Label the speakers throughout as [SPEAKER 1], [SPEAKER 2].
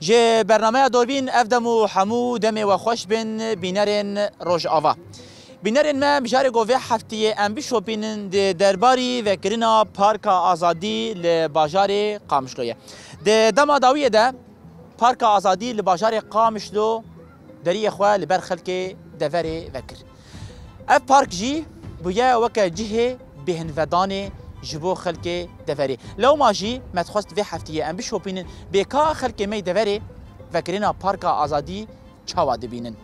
[SPEAKER 1] جه برنامه دوربین افدمو حمو دم و خوش بین بینرین روز آوا. بینرین ما مجاری گوه هفتیه ام بیشو بینن درباری و کرنا پارک آزادی لباجار قامشلویه. دما داویه ده پارک آزادی لباجار قامشلو دری خواه لبر خلک دوره وکر. اف پارک جی بویا وک جهه بهن ودانه جبو خلک دوره. لو ماجی متخواست و هفتیه ام بیشو بینن بیکا خلک می دوره وکرنا پارک آزادی چاوا دبینن.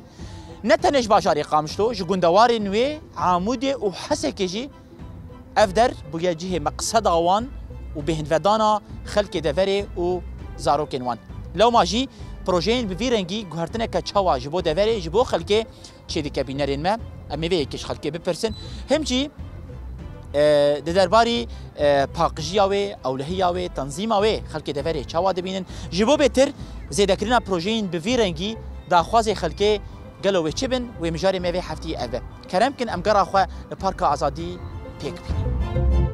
[SPEAKER 1] نتنش باجاری قامشلو جگوندوار نوی عامودی و حسکی جی افدر بویا جهه مقصد آوان و بهن ودانا خلک دوره و زاروکن وان. لو ماجی پروژین بویرنگی گوهرتنه که چاوا جبو دوره جبو خلک چه دی کبینرین ما امی وی کش خلک بپرسن همچی درباری پاکجیاوی اولهیاوی تنظیماوی خلک دوره چاوا دبینن جبو بهتر زیدکرنا پروژین بویرنگی داخواز خلک قالوا ويتشبن ومجاري ما في حفتي أبا كلام كن أم قرا أخوة البارك آزادي بيك بيني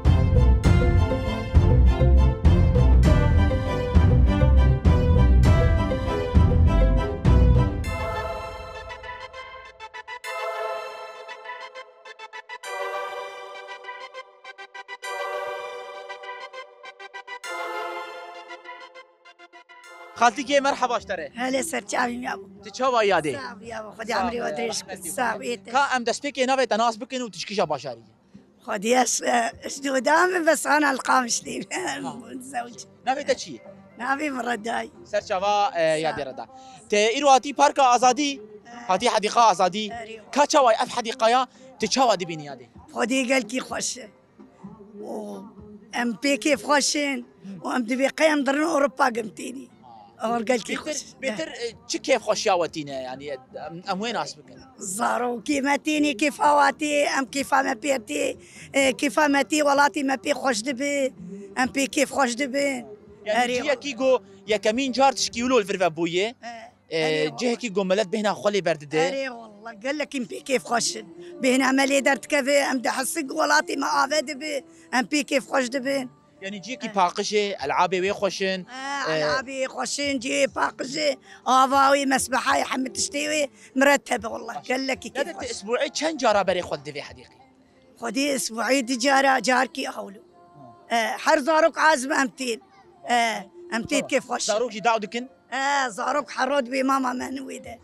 [SPEAKER 1] خالتي مرحبا اشتري
[SPEAKER 2] هلا سرچاوي يا ابو
[SPEAKER 1] تشوا يادي
[SPEAKER 2] صعب يا ابو خدي عمري ودريش صعب
[SPEAKER 1] كا ام دسبيكي نافي تناس بكن وتشكيشا باشاري
[SPEAKER 2] خدي اشدو دام بس انا القامش لي متزوج
[SPEAKER 1] نافي تشي
[SPEAKER 2] نافي مرداي
[SPEAKER 1] سرچوا يادي ردا تيرواتي بارك آزادي هاتي حديقه آزادي كا تشوا اف حديقه تشوا دي بين يادي
[SPEAKER 2] خدي قال كي خوش و ام بي كيف خوشين وام دبي قيم درن اوروبا قمتيني اور قال كي خوش
[SPEAKER 1] بيتر كيف خوشياوتينا يعني ام وين اسبك
[SPEAKER 2] زارو كيماتيني كيف اواتي ام كيف ما بيرتي كيف ماتي ولاتي ما بي خوش دبي ام بي كيف خوش دبي
[SPEAKER 1] يعني جيه كيغو يا كمين جار تشكيولو الفرفا بويه جيه كيغو ملت بهنا خلي بردده
[SPEAKER 2] اري والله قال لك ام بي كيف خوش بهنا عملي درت كيف ام دحسق ولاتي ما افاد بي ام بي كيف خوش دبي
[SPEAKER 1] يعني جيكي باقشه العابي ويخوشن
[SPEAKER 2] العابي خوشين جي باقشه افاوي مسبحه يحمد تشتيوي مرتبه والله قال لك كيف
[SPEAKER 1] هذا اسبوعي كان جارا بري خد في حديقي
[SPEAKER 2] خدي اسبوعي دي جاركي اهولو حر زاروك عازم امتين امتين كيف خوش
[SPEAKER 1] زاروك يداودكن
[SPEAKER 2] زاروك حرود بماما منويده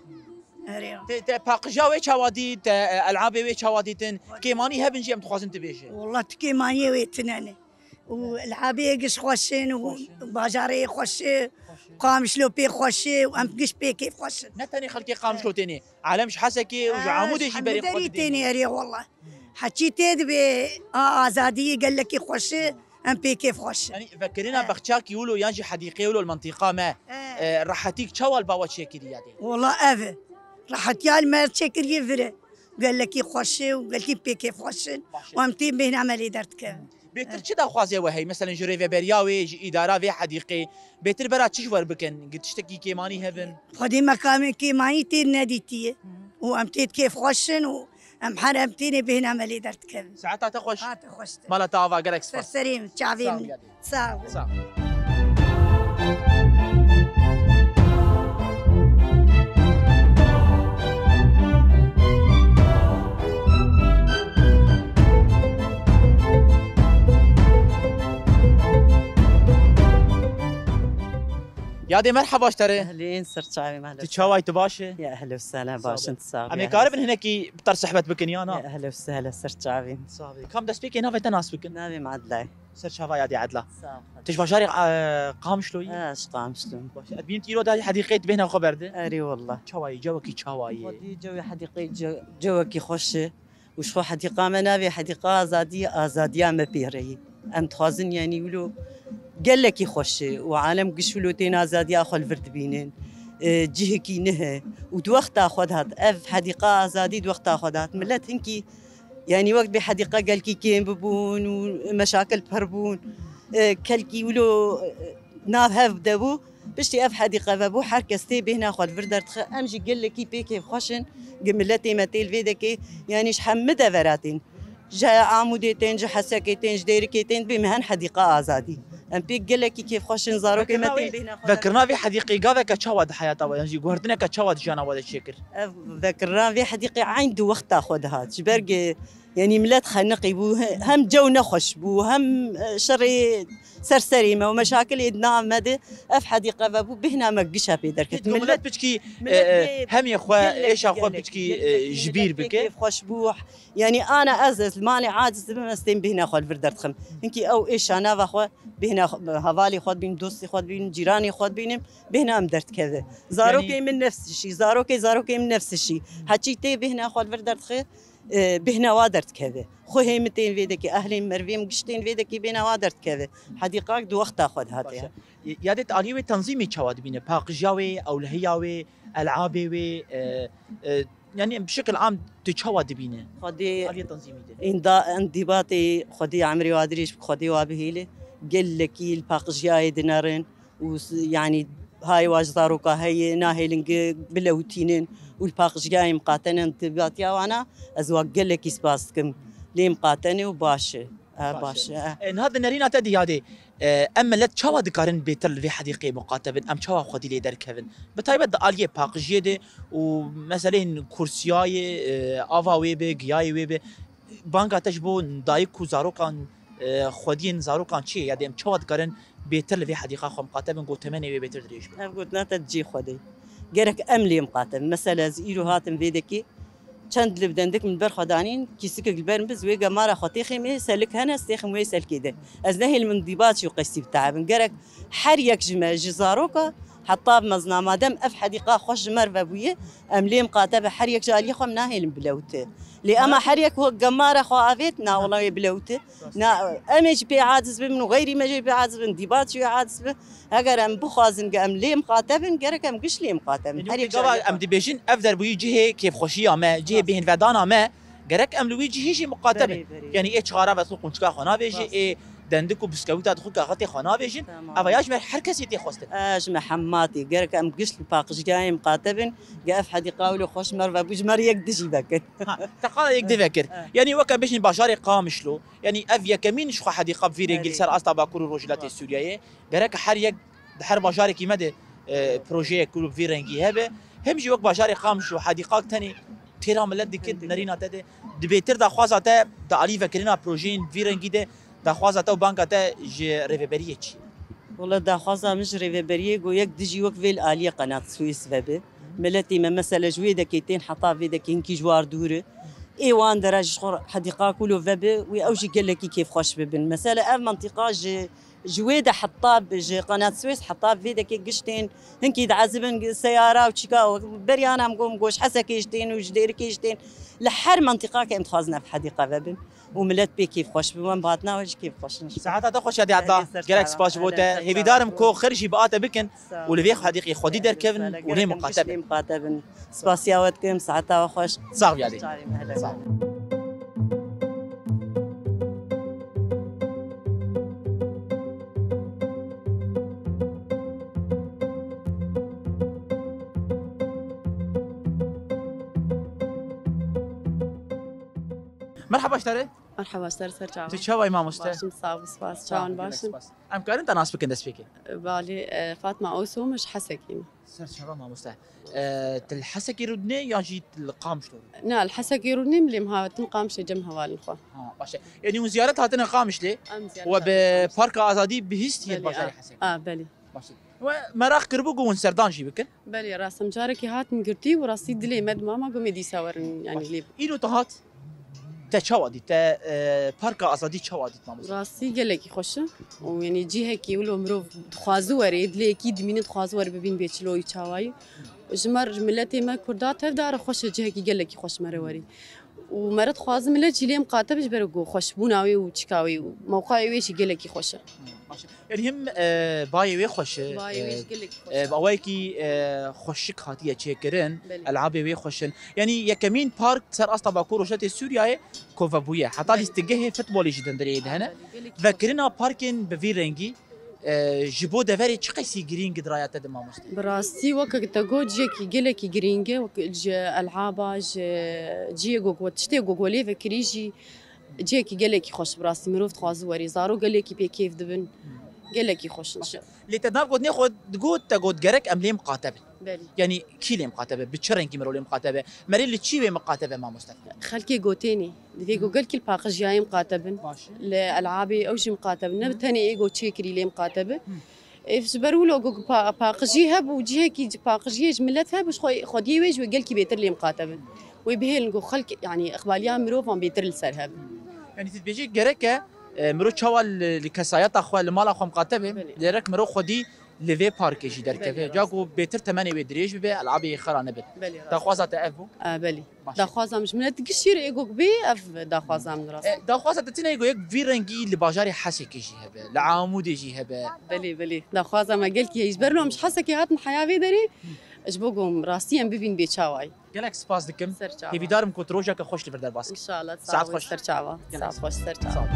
[SPEAKER 1] باقجاوي شوادي العابي وي شواديتن كيماني هبن جيم تخوازن تبيشه
[SPEAKER 2] والله كيماني ويتنانه والعابي قش خوشين وباجاري خوش قامشلو بي خوش وام قش بي كيف خوش
[SPEAKER 1] نتاني خلكي قامشلو تاني عالمش حسكي وعمودي جبري
[SPEAKER 2] خدي تاني اري والله حكيت بي آزادي قال لك خوش ام بي كيف خوش
[SPEAKER 1] يعني فكرنا بختشاك يقولوا يانجي حديقي يقولوا المنطقه ما راحتيك شوال باوا شكل يادي
[SPEAKER 2] والله افا راحت يا ما شكل يفرق قال لك خوش وقال لي بي كيف خوش وامتي بين عملي درت كيف
[SPEAKER 1] بيتر چه داخوازه وهي مثلا جري في برياوي اداره في حديقي بيتر برا تشش ور بكن قلت تشتكي كيماني هبن
[SPEAKER 2] خدي مكامي كيماني تير ناديتي وامتيت كيف خوشن وام حرمتيني بين عملي درت كيف
[SPEAKER 1] ساعتها تخوش
[SPEAKER 2] تخوش
[SPEAKER 1] مالا تافا قالك صفر
[SPEAKER 2] سرسريم تعبين صعب
[SPEAKER 1] يادي مرحبا اشتري
[SPEAKER 3] اهلين سرچاوي مهلا
[SPEAKER 1] تشاواي تباشي
[SPEAKER 3] يا اهلا وسهلا باش انت صاحبي
[SPEAKER 1] امي قارب هناكي بطر صحبت بكنيانا
[SPEAKER 3] يا اهلا وسهلا سرچاوي
[SPEAKER 1] صاحبي كم دسبيكي نافي تناس بكن
[SPEAKER 3] نابي معدلاي
[SPEAKER 1] سرچاوا يادي عدلا
[SPEAKER 3] صاحبي
[SPEAKER 1] تش باشاري قامشلوي
[SPEAKER 3] اش قامشلو
[SPEAKER 1] ادبين تيرو داري حديقيت بينها خبرده
[SPEAKER 3] اري والله
[SPEAKER 1] تشاواي جوكي تشاواي
[SPEAKER 3] ودي جوي حديقي جوكي خوش وشو حديقه منابي حديقه ازاديه ما بيري ام تخازن يعني يقولوا قال لك يخش وعالم قشولو تينا زادي اخل فرد بينين جهكي نهى ودوخت اخذها اف حديقه زادي دوخت اخذها ملت هنكي يعني وقت بحديقه قال كي كين ببون ومشاكل بهربون كلكي ولو ناف هاف دبو بشتي اف حديقه بابو حركستي بهنا اخذ فردر امشي قال لك بي كيف خوشن قملتي متيل فيدك يعني شحمده فراتين جا عمودتين جا حسكتين جديركتين بمهن حديقه ازادي ام بيك گلکی کیف خوشن زارو که متین بهنا
[SPEAKER 1] ذكرنا في حديقة قاذا كتشاود حياته يعني قهرتنا كتشاود جانا ولا شكر
[SPEAKER 3] ذكرنا في حديقة عنده وقت أخذ هاد جبرق يعني ملات خنقي بو هم جو نخش بو هم شري سرسريمة ومشاكل إدنا مدى أف حديقة بابو بهنا مقشها في دركت
[SPEAKER 1] ملات بتشكي هم يا أخوة إيش أخوة بتشكي جبير بك
[SPEAKER 3] كيف خشبوح يعني أنا أزز ماني عاجز بمستين بهنا خال بردرت خم إنكي أو إيش أنا وأخوة بهنا هوالي خود بين دوستي خود بين جيراني خود بينم بهنا أمدرت كذا زاروكي يعني من نفس الشيء زاروكي من نفس الشيء حكي تي بهنا خال بردرت خير بهنا وادرت كذا خوهي متين فيدك أهلي مرفيم قشتين فيدك بهنا وادرت كذا حديقة دو وقت أخذ هاتها
[SPEAKER 1] يادت آليوي تنظيمي تشاود بينه باقجاوي أو لهياوي ألعابي يعني بشكل عام تشاود بينه
[SPEAKER 3] خدي
[SPEAKER 1] آلية تنظيمي
[SPEAKER 3] انضباطي خدي عمري وادريش خدي وابهيلي قل لك الباقجاي دنارن ويعني هاي واجزاروكا هي ناهيلنج بلوتينين والباقش جاي مقاتنة انتباطيا وانا ازواج قال لك يسباسكم لي مقاتنة وباشا باشا
[SPEAKER 1] ان هذا نارينا تدي هذه اما لا تشاوا دكارن بيتل في حديقه مقاتبن ام تشاوا خدي لي دركبن بتايبه اليه باقش يده ومثلا كرسياي افاوي بيجاي وي بانكا تجبو دايكو زاروكان خودين زاروكان شي يعني ام تشاوا دكارن بيتل في حديقه خو مقاتبن قلت 8 بيتر دريش
[SPEAKER 3] قلت ناتا تجي خدي جرك أملي مقاتل مثلا زيرو هاتم فيدكي چند لبدندك من برخدانين كيسك البرن بز ويجا مارا خطيخي مي سلك هنا استيخم ويسال كده أزنه المنضباط شو قصي بتاعبن جرك حريك جمع جزاروكا حطاب مزنا ما دام أف حديقة خوش مرة بويه أملي مقاتل حريك جالي خو مناهي البلوته لأما حريك هو جمارة خو عفيتنا والله بلوته نا أمش بعاجز بمن وغيري ما جي بعاجز انضباط شو عاجز به اگر ام بخوازن ام لي مقاتبن گرك ام قش لي مقاتبن
[SPEAKER 1] هري جوا ام دبيجين افدر بوي جهه كيف خوشيا ما جهه بهن ودانا ما گرك ام لوي جهه شي مقاتبن يعني اي چخاره بس قنچكا خنا بيجي اي دندكو بسكويتا دخل كاغتي خنا بيجين افا ياجمر حركسي تي خوست
[SPEAKER 3] اجمع حماتي گرك ام قش باقش جاي مقاتبن قاف حد يقاولوا خوش مر بجمر يقدجي بك
[SPEAKER 1] تقال يقدي فكر يعني وكا بيش باشاري قامشلو يعني افيا كمين شخ حديقه في رجل سر استا باكور الرجلات السوريه گرك حريق دحر باشاري كي مدى بروجي كلو في رنجي هبه هم جي وك باشاري قامشلو حديقات ثاني تيرا ملت ديك نرينا تد دبيتر دا خوازاته دا علي فكرنا بروجين في رنجي ده دا خوازاته وبانكاته جي ريفيبريه تشي
[SPEAKER 3] والله دا خوازا مش ريفيبريه جو يك دجي وك فيل اليه قناه سويس فبه ملتي ما مساله جويده كيتين حطا في دك كي جوار دوره ايوان درج حديقه كله فبه ويوجي قال لك كيف خوش ببن مساله منطقه جويدة حطاب قناة سويس حطاب فيدك قشتين هنكي دعزبن سيارة وشيكا بريانا مقوم قوش حسا كيشتين وجدير كيشتين لحر منطقة كانت خازنا في حديقة بابن وملت بي كيف خوش بمن بغاتنا وش كيف خوش
[SPEAKER 1] ساعات تخش هذه عطا جالك سباش بوتا هيفي دارم كو خرجي بقاتا بكن ولفيخ حديقي خدي در كيفن ولي
[SPEAKER 3] مقاتبن سباسياوتكم ساعتها خوش
[SPEAKER 1] صعب يعني صعب مرحبا اشتري
[SPEAKER 4] مرحبا سر چاوان
[SPEAKER 1] تشاوي ما مسته
[SPEAKER 4] باشم صاب سپاس چاوان باشم
[SPEAKER 1] ام كارنت انا اسبك اند سبيكي
[SPEAKER 4] بالي فاطمه اوسو مش حسكين
[SPEAKER 1] سر شباب ما مسته الحسكي ردني يا جيت القام شلون
[SPEAKER 4] نا الحسكي ردني ملي مها تنقامش جمها والنخوا
[SPEAKER 1] باشا يعني زيارات هاتنا قامش لي وببارك ازادي بهستي البشري حسكي
[SPEAKER 4] بلي
[SPEAKER 1] باشا ومراخ قربو قون سردانجي بكن
[SPEAKER 4] بلي راسم جارك هات نقرتي وراسي دلي مد ماما قومي دي ساورن يعني لي
[SPEAKER 1] اينو تهات تشاودي تا بارك ازادي تشاودي ماموس
[SPEAKER 4] راسي قالك خوش ويعني جي هيك ولو مروف خوازو وريد لي اكيد مين خوازو ور ببين بيتشلو يچاواي جمر ملتي ما كردات دار خوش جي هيك قالك خوش مروري ومرت خوازم ملت جي لي مقاتب جبرغو خوش بوناوي وچكاوي موقعي ويش قالك خوش
[SPEAKER 1] يعني هم باي وي خوش
[SPEAKER 4] باي ويش قالك خوش
[SPEAKER 1] باويكي خوشك هاتيه تشكرن العاب وي خوشن يعني يا كمين بارك صار اصلا باكور وشتي سوريا كوفابويا حتى الاستجاه فوتبول جدا دريد هنا ذكرنا باركين بفيرنجي جبو دفري تشقيسي جرين قدرايات دما مست
[SPEAKER 4] براسي وقت تقول جيكي قالك جرينجه وقت العابه جي جوجو تشتي جوجو لي فكريجي جيكي قالك خوش براسي مروف خوازو وري زارو قالك بي كيف دبن قال لك يخش
[SPEAKER 1] اللي تناب قد ناخذ تقول تقول جرك ام لي مقاتبه
[SPEAKER 4] بالي
[SPEAKER 1] يعني كي لي مقاتبه بتشرن كي مرو لي مقاتبه مري اللي تشي مقاتبه ما مستفيد
[SPEAKER 4] خلكي قوتيني ديكو قال كل باقش جاي مقاتبن لالعابي او شي مقاتبن نبتني ايجو تشيكري لي مقاتبه إفسبروا له باقجيها بوجهه كي باقجيه جملتها باش خدي ويج وقال كي بيتر لي مقاتبن ويبهل نقول خلق يعني اخباليا مروفون بيتر السرهب
[SPEAKER 1] يعني تبيجي جرك مرو تشوا اللي كسايات اخو اللي مال اخو مقاتبه درك مرو خدي ليفي بارك جي درك جاكو بيتر 8 ودريج بي العابي خرا نبت داخوازه تافو
[SPEAKER 4] بلي داخوازه مش من تقشير ايجو بي اف داخوازه من راس
[SPEAKER 1] داخوازه تتنا ايجو يك في رنجي اللي باجاري حاسك جي هبه لعامود جي هبه
[SPEAKER 4] بلي داخوازه ما قالك يجبر له مش حاسك هات حياه في دري اجبوكم راسيا ببين بيتشاواي
[SPEAKER 1] قالك سباس دكم هي دارم كنت روجك خوش لفردر باسك
[SPEAKER 4] ان شاء الله
[SPEAKER 1] ساعات خوش
[SPEAKER 4] سرچاوا ساعات خوش سرچاوا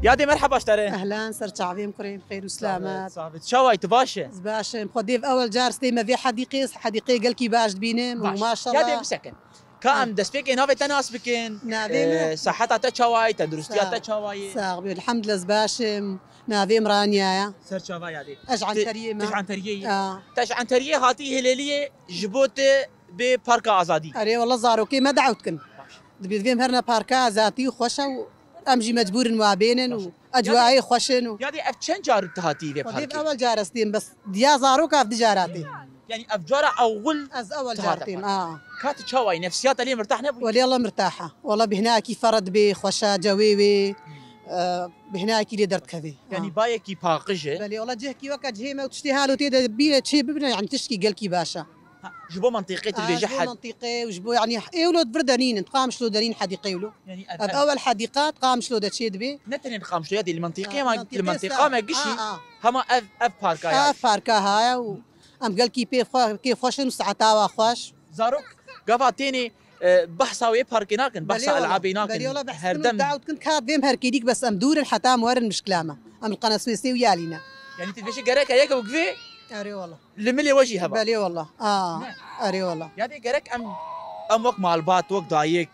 [SPEAKER 1] يا دي مرحبا اشتري
[SPEAKER 5] اهلا سرچاوي مكرم خير وسلامات
[SPEAKER 1] صافي شواي تباشا
[SPEAKER 5] باش مخديف اول جار ستيما في حديقه قال كي باش دبينم وما شاء الله
[SPEAKER 1] يا دي بسكن كام دسبيكين هافي تناس بكين
[SPEAKER 5] نافي
[SPEAKER 1] صحتها تشواي تدرستيها تشواي
[SPEAKER 5] صاغبي الحمد لله زباشم نافي مرانيا
[SPEAKER 1] سرچاوا يا دي
[SPEAKER 5] اجعن تريما
[SPEAKER 1] تجعن تريه تجعن تريه هاتي هلاليه جبوت ببارك ازادي
[SPEAKER 5] اري والله زاروكي ما دعوتكن دبي فيهم هرنا باركا ذاتي خوشه امجي مجبور ما بينن واجواي خوشن
[SPEAKER 1] يا دي افشن جار تهاتي في
[SPEAKER 5] بارك اول جار ستيم بس ديا زاروكا في دجاراتي
[SPEAKER 1] يعني افجارة اول
[SPEAKER 5] از اول جارتين
[SPEAKER 1] كانت تشواي نفسياتها ليه مرتاح نبوي
[SPEAKER 5] ولي الله مرتاحه والله بهناكي فرد بي خوشا جويوي بهناكي اللي درت كذي
[SPEAKER 1] يعني بايكي باقجه
[SPEAKER 5] بلي والله جهكي وكا جهيمه وتشتيها له تيدا بينا تشي ببنا يعني تشكي قالكي باشا
[SPEAKER 1] جبو منطقه البيجه حد
[SPEAKER 5] منطقه وجبو يعني اولود بردانين تقامش له دانين حديقه له
[SPEAKER 1] يعني
[SPEAKER 5] اول حديقات قامش له داتشي دبي
[SPEAKER 1] نتني قامش له هذه المنطقه ما المنطقه ما قشي هما اف باركا
[SPEAKER 5] اف باركا هاي ام قال كيف خوشن ساعتها خوش
[SPEAKER 1] زاروك قفاتيني بحثاوي باركيناكن بحث العابيناكن
[SPEAKER 5] بلي والله بحث دعوت كنت كات بهم هركيديك بس ام دور الحتى مورن مش كلامه ام القناه السويسيه ويالينا
[SPEAKER 1] يعني تبيشي قريك هيك وقفي
[SPEAKER 5] اري والله
[SPEAKER 1] لملي وجهي هبا
[SPEAKER 5] بلي والله اري والله
[SPEAKER 1] يعني قريك ام وقت مالبات وقت دايك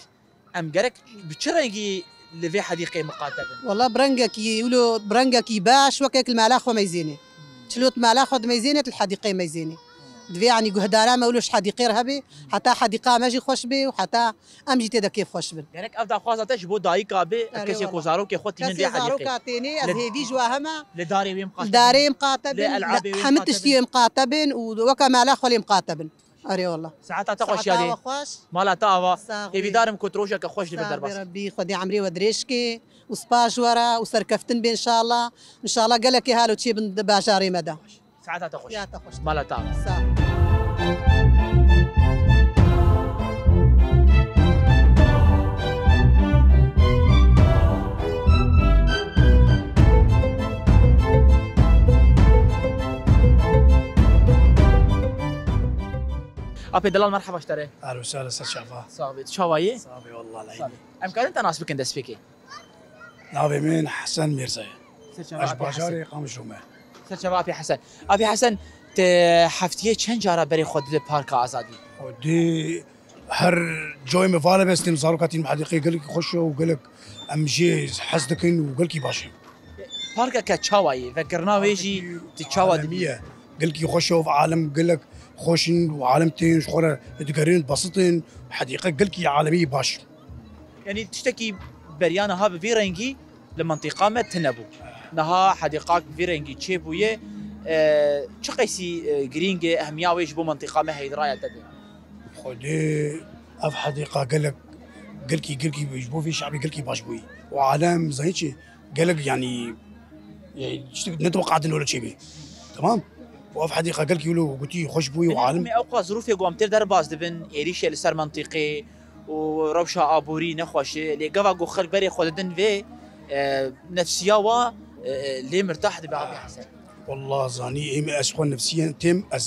[SPEAKER 1] ام قريك بتشرنجي اللي في حديقه مقاتبه
[SPEAKER 5] والله برنجك يقولوا برنجك باش وكيك الملاخ وما يزيني تشلوت ملاخ ما يزيني الحديقه ما يزيني دفي يعني قهدانا ما يقولوش حديقه رهبي حتى حديقه ماجي خوش بي وحتى امجي تدا كيف خوش بن
[SPEAKER 1] قالك ابدا خوازه تجبو دايكا بي كسي كوزارو كي خوتي من في حديقه
[SPEAKER 5] زارو كاتيني از هيفي جواهما
[SPEAKER 1] لداري وي مقاتبن
[SPEAKER 5] داري مقاتبن حمد تشتي مقاتبن وكا ملاخ ولي مقاتبن اري والله
[SPEAKER 1] ساعتها تخوش يا دي مالا تاوا في دارم كتروجا كخوش لي بدر بس
[SPEAKER 5] ربي خدي عمري ودريشكي وسباش ورا وسركفتن بي ان شاء الله قالك هالو تشي بن باشاري مدى
[SPEAKER 1] ساعتها تخوش
[SPEAKER 5] يا تخوش
[SPEAKER 1] مالا تاوا ابي دلال مرحبا اشتري
[SPEAKER 6] اهلا وسهلا استاذ شعبان
[SPEAKER 1] صافي تشواي
[SPEAKER 6] صافي والله العين
[SPEAKER 1] امكان انت ناس بك ندس فيكي
[SPEAKER 6] نافي من حسن ميرزا اش باشاري قام شومه
[SPEAKER 1] سرچوا ابي حسن حفتيه چند جاره بري خود بارك ازادي
[SPEAKER 6] ودي هر جوي مفاله بس تنزارو كاتين حديقي قال لك خشوا وقال لك امشي حسدكن وقال لك باشا
[SPEAKER 1] بارك كتشواي فكرنا ويجي تشوا
[SPEAKER 6] دميه قال لك خشوا في عالم قال لك خوشن وعالمتين شخوره تقرين بسيطين حديقه قال لك عالميه باش
[SPEAKER 1] يعني تشتكي بريانا ها بفيرنجي لمنطقه ما تنبو نها حديقه فيرنجي تشيبويه تشقيسي جرينجي اهميه ويجبو منطقه ما هي درايه تبي
[SPEAKER 6] خدي اف حديقه قال لك يجبو في شعبي قال لك باش بوي وعالم زينشي قال لك يعني نتوقع ولا شيء تمام وفي حديقه قال لك يقولوا قلتي خوش بوي وعالم
[SPEAKER 1] اوقات ظروف يقوم تقدر باز دبن يريش لسر منطقي وروشا ابوري نخوش اللي قفا جو خلق بري خودن في نفسيه و ليه مرتاح دبي ابي حسن
[SPEAKER 6] والله زاني ايمي اسخن نفسيا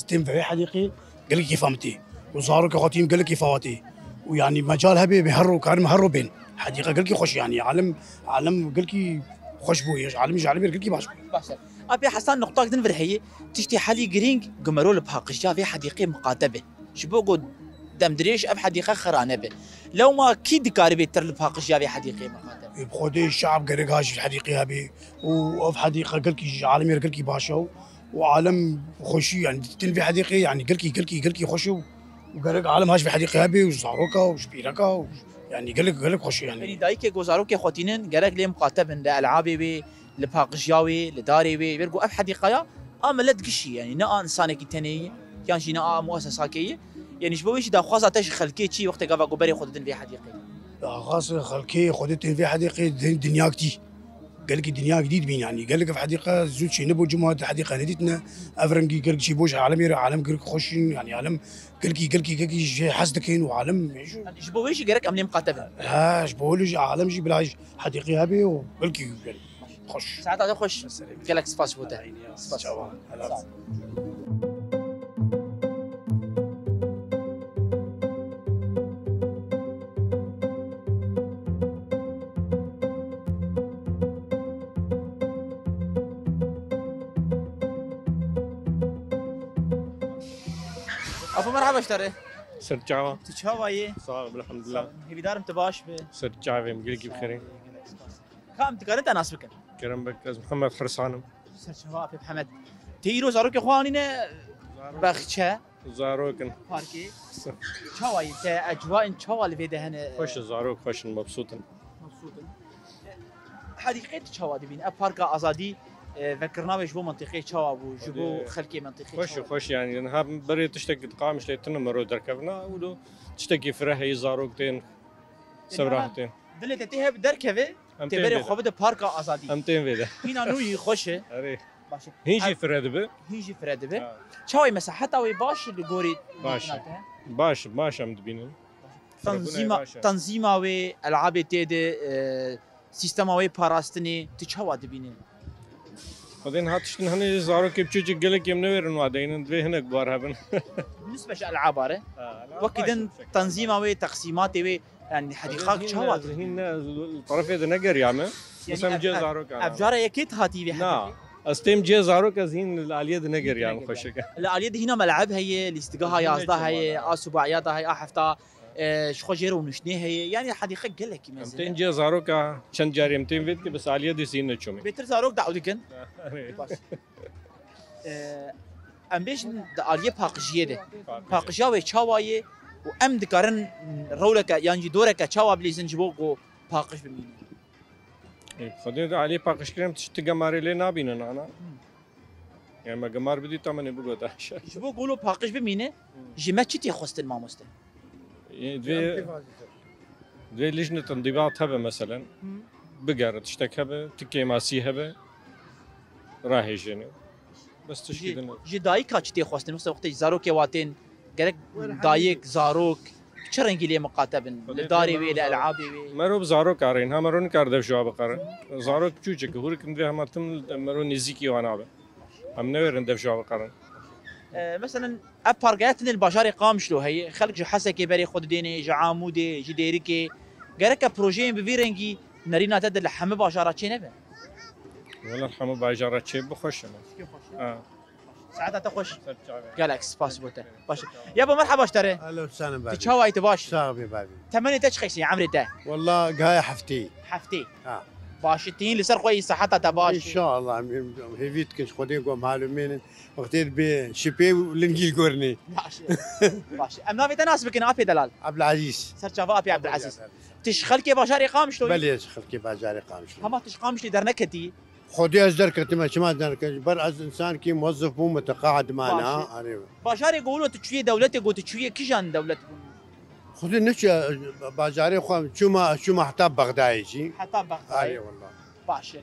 [SPEAKER 6] تم في حديقي قال لك فهمتي وصاروا كخاتيم قال لك فواتي ويعني مجال هبي بهروا كان مهروا بين حديقه قال لك خوش يعني عالم قال لك خوش بوي عالمي قال كي باش
[SPEAKER 1] باشا ابي حسن نقطه دنفر هي تشتي حالي جرينج قمرول بحقشا في حديقه مقاتبه شبوقو دم دريش اب حديقه خرانه به لو ما كي دكار بيتر البحقشا في حديقه مقاتبه
[SPEAKER 6] بخودي الشعب قال هاش الحديقه هبي وفي حديقه قال كي عالمي قال كي باشا وعالم خوشي يعني تنفي حديقه يعني قال كي خوشو وقال عالم هاش في حديقه هبي وزاروكا وشبيركا يعني قال لك خوشي يعني
[SPEAKER 1] دايك جوزاروك خوتينن قالك لي مقاتبن لالعابي بي لباقشياوي لداري بي بيرجو اب حديقه عملت قشي يعني نا انسانك تاني كان شي نا مؤسساكيه يعني شبويش دا خوازه تش خلكي شي وقت قافا قبري خدتن في حديقه
[SPEAKER 6] خاص خلكي خدتن في حديقه دنياكتي قال لك دنيا جديد بين يعني قال لك في حديقه زوج شي نبو جمعه الحديقه نديتنا افرنجي قال لك شي بوش عالمي عالم قال لك خوش يعني عالم قال لك شي حسدكين وعالم
[SPEAKER 1] شبويش قالك امني مقاتبه
[SPEAKER 6] ها شبولش عالم جي بلاش حديقه هبي وقال لك خوش
[SPEAKER 1] ساعات هذا خوش قال لك سباس بوته سباس ابو مرحبا اشتري
[SPEAKER 7] سرجعوا
[SPEAKER 1] تشاواي
[SPEAKER 7] صاحب الحمد لله
[SPEAKER 1] هي دار متباش ب
[SPEAKER 7] سرجعوا مقلقي بخير
[SPEAKER 1] كم تقارنت ناس بكن
[SPEAKER 7] كرم بك از محمد حرسانم
[SPEAKER 1] سر شباب في محمد تيرو زاروك اخواننا بخشة
[SPEAKER 7] زاروكن
[SPEAKER 1] باركي شواي تا اجواء شوا اللي في هنا
[SPEAKER 7] خوش زاروك خوش مبسوطن
[SPEAKER 1] مبسوطين حديقه شوا دبين بارك ازادي فكرناش بو منطقه شوا بو جبو خلكي منطقه
[SPEAKER 7] خوش يعني نهار بري تشتكي قامش ليتنا مرو دركبنا ولو تشتكي فرح زاروكتين سبراحتين
[SPEAKER 1] دلت تهب دركبه تبري خوبه بارك ازادي
[SPEAKER 7] امتين فيدا
[SPEAKER 1] هنا نوي خوشه
[SPEAKER 7] اري
[SPEAKER 1] باشه
[SPEAKER 7] هيجي فرد
[SPEAKER 1] هيجي فرد به شوي مساحته وي باش اللي غوري
[SPEAKER 7] باش ام دبينن
[SPEAKER 1] تنظيما و العاب تيد سيستما و باراستني تشوا دبينن
[SPEAKER 7] بعدين هاتشتن هني زاروك بتشجي قالك يم نويرن وعدين دوي هنا كبار هبن
[SPEAKER 1] بالنسبه للالعاب اره وكدن تنظيما و تقسيمات و يعني حديقه شوا
[SPEAKER 7] هنا الطرف هذا نقر يعمل مثلا جي زاروك
[SPEAKER 1] ابجاره يكيت هاتي به
[SPEAKER 7] لا استيم جي زاروك زين الاليه نقر يعمل خوشك
[SPEAKER 1] الاليه هنا ملعب هي الاستقاها يازده هي اسبوعيات هي حفتا شخوجير ونشني هي يعني حديقه قال لك
[SPEAKER 7] مثلا 200 جي زاروك شن جاري 200 فيت بس اليه دي سين نشومي
[SPEAKER 1] بيتر زاروك دعودكن ام بيش اليه باقجيه ده باقجا و چاواي و ام دکارن رولك يعني دورك چاوا بليزن جبوقو باقش بمين
[SPEAKER 7] خدين عليه باقش كريم تشتغماري لي نابينن انا يعني ما قمار بدي تمني بقول داش
[SPEAKER 1] جبو قولوا باقش بمينه جمتشتي خوستن ما مست
[SPEAKER 7] دوي لجنة انضباط هبه مثلا بقر تشتك هبه تكي ماسي هبه راهي جني بس تشكيدنا
[SPEAKER 1] جي دايك هاتشتي خوستن مثلا وقت زاروك واتين قالك دايك زاروك شرنجي لي مقاتبن لداري وي لالعابي وي
[SPEAKER 7] مرو زاروك عارين ها مرون كار دف شو بقر زاروك چوچك هورك ندي هم تم مرو نزيكي وانا هم نورن دف شو بقر
[SPEAKER 1] مثلا ابارجاتن البشري قام شلو هي خلق جو حسكي بري خود ديني جعامودي جديركي قالك بروجين بفيرنجي نرينا تد لحم باشارات شي نبه
[SPEAKER 7] والله الحمو باشارات شي بخش انا
[SPEAKER 1] ساعتها تخش قالك سباس بوته باش يابا مرحبا اشتري
[SPEAKER 8] اهلا وسهلا بابي
[SPEAKER 1] تشاوي تباش
[SPEAKER 8] صاحبي بابي
[SPEAKER 1] ثمانية تشخيص يا عمري ده
[SPEAKER 8] والله قاية حفتي
[SPEAKER 1] باشتين لسر خوي صحتها تباش
[SPEAKER 8] ان شاء الله هي فيت كنت خدي قوم معلومين وقتير بشبي ولنجيل قرني
[SPEAKER 1] باش امنا في تناس بكنا ابي دلال
[SPEAKER 8] عبد العزيز
[SPEAKER 1] سر شافا ابي عبد العزيز تشخلكي باشاري قام شلون
[SPEAKER 8] بلي تشخلكي باشاري قام شلون
[SPEAKER 1] هما تشقامش لي درنكتي
[SPEAKER 8] خدي ازدر كتما شما درك بر از انسان كي موظف مو متقاعد معنا
[SPEAKER 1] باشاري يقولوا تشويه دولتي قلت تشويه كيجان دولتي
[SPEAKER 8] خذي نش بازاري خو شو حتى بغداد شي
[SPEAKER 1] حتى بغداد
[SPEAKER 8] اي والله
[SPEAKER 1] باش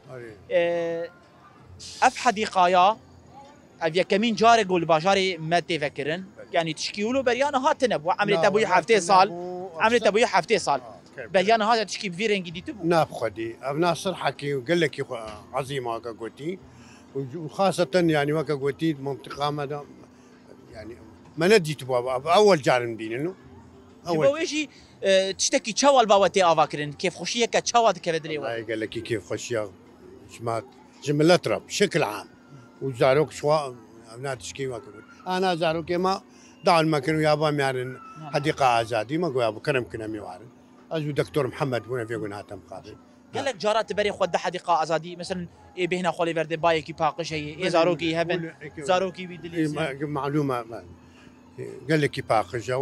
[SPEAKER 1] اف حديقايا افيا كمين جاري قول باشاري ما تفكرن يعني تشكيولو بريانا هاتنا عملت ابوي حفتي صال عملت ابوي حفتي صال بريانا هذا تشكي بفيرن جديد
[SPEAKER 8] ناب خدي ابنا صرحه كي قال لك عظيمه وكا قلتي وخاصه يعني وكا قلتي منطقه مدى يعني ما ندي تبوا اول جار بيننا
[SPEAKER 1] اول شيء تشتكي تشوال باوتي افاكرن كيف خوشيه كتشوال كبدلي
[SPEAKER 8] والله قال لك كيف خوشيه شمات جملة رب بشكل عام وزاروك شوا أبناء تشكي ما كنت أنا زاروك ما دعوا المكان ويابا ميارن حديقة آزادي ما قوي أبو كرم كنا ميوارن أجو دكتور محمد بونا في قناة مقابل
[SPEAKER 1] قال لك جارات تبري خود حديقه ازادي مثلا إيه بهنا خولي فردي بايكي باقش هي إيه زاروكي هبن زاروكي بيدلي
[SPEAKER 8] معلومة قال لك باقجة